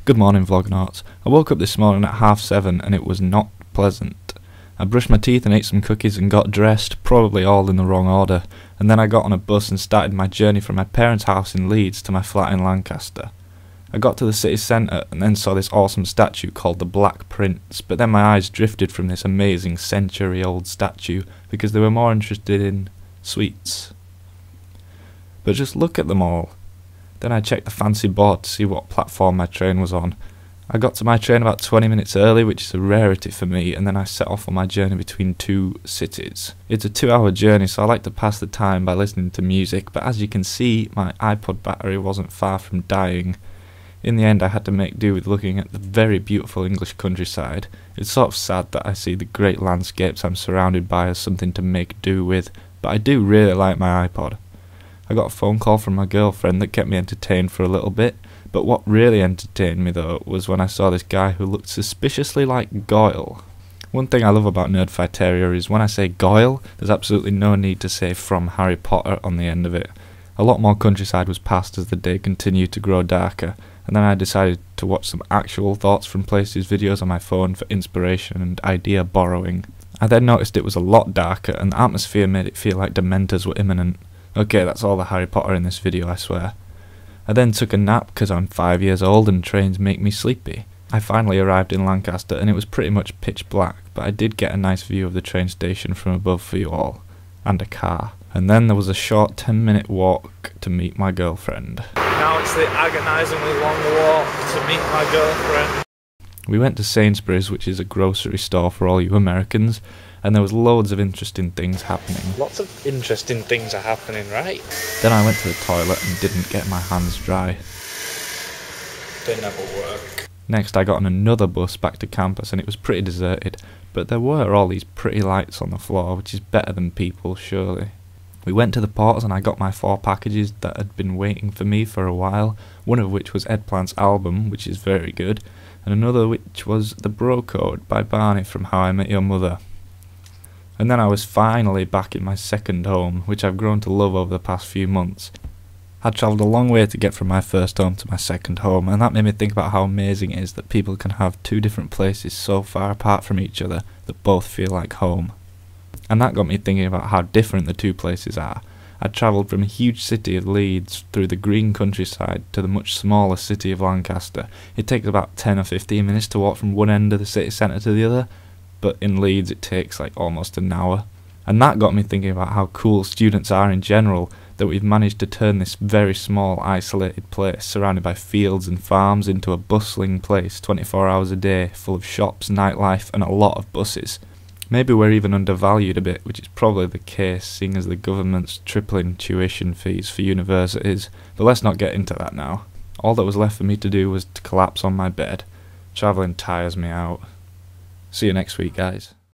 Good morning, Vloggernauts. I woke up this morning at 7:30 and it was not pleasant. I brushed my teeth and ate some cookies and got dressed, probably all in the wrong order, and then I got on a bus and started my journey from my parents' house in Leeds to my flat in Lancaster. I got to the city centre and then saw this awesome statue called the Black Prince, but then my eyes drifted from this amazing century-old statue because they were more interested in sweets. But just look at them all. Then I checked the fancy board to see what platform my train was on. I got to my train about 20 minutes early, which is a rarity for me, and then I set off on my journey between two cities. It's a 2-hour journey, so I like to pass the time by listening to music, but as you can see, my iPod battery wasn't far from dying. In the end, I had to make do with looking at the very beautiful English countryside. It's sort of sad that I see the great landscapes I'm surrounded by as something to make do with, but I do really like my iPod. I got a phone call from my girlfriend that kept me entertained for a little bit, but what really entertained me though was when I saw this guy who looked suspiciously like Goyle. One thing I love about Nerdfighteria is when I say Goyle, there's absolutely no need to say from Harry Potter on the end of it. A lot more countryside was passed as the day continued to grow darker, and then I decided to watch some actual Thoughts from Places videos on my phone for inspiration and idea borrowing. I then noticed it was a lot darker and the atmosphere made it feel like Dementors were imminent. Okay, that's all the Harry Potter in this video, I swear. I then took a nap because I'm 5 years old and trains make me sleepy. I finally arrived in Lancaster and it was pretty much pitch black, but I did get a nice view of the train station from above for you all. And a car. And then there was a short 10-minute walk to meet my girlfriend. Now it's the agonisingly long walk to meet my girlfriend. We went to Sainsbury's, which is a grocery store for all you Americans, and there was loads of interesting things happening. Lots of interesting things are happening, right? Then I went to the toilet and didn't get my hands dry. They never work. Next I got on another bus back to campus and it was pretty deserted, but there were all these pretty lights on the floor, which is better than people, surely. We went to the portals and I got my 4 packages that had been waiting for me for a while, one of which was Ed Plant's album, which is very good, and another which was The Bro Code by Barney from How I Met Your Mother. And then I was finally back in my second home, which I've grown to love over the past few months. I'd travelled a long way to get from my first home to my second home, and that made me think about how amazing it is that people can have 2 different places so far apart from each other that both feel like home. And that got me thinking about how different the 2 places are. I'd travelled from a huge city of Leeds through the green countryside to the much smaller city of Lancaster. It takes about 10 or 15 minutes to walk from one end of the city centre to the other, but in Leeds it takes like almost an hour. And that got me thinking about how cool students are in general, that we've managed to turn this very small isolated place surrounded by fields and farms into a bustling place 24 hours a day, full of shops, nightlife and a lot of buses. Maybe we're even undervalued a bit, which is probably the case seeing as the government's tripling tuition fees for universities, but let's not get into that now. All that was left for me to do was to collapse on my bed. Travelling tires me out. See you next week, guys.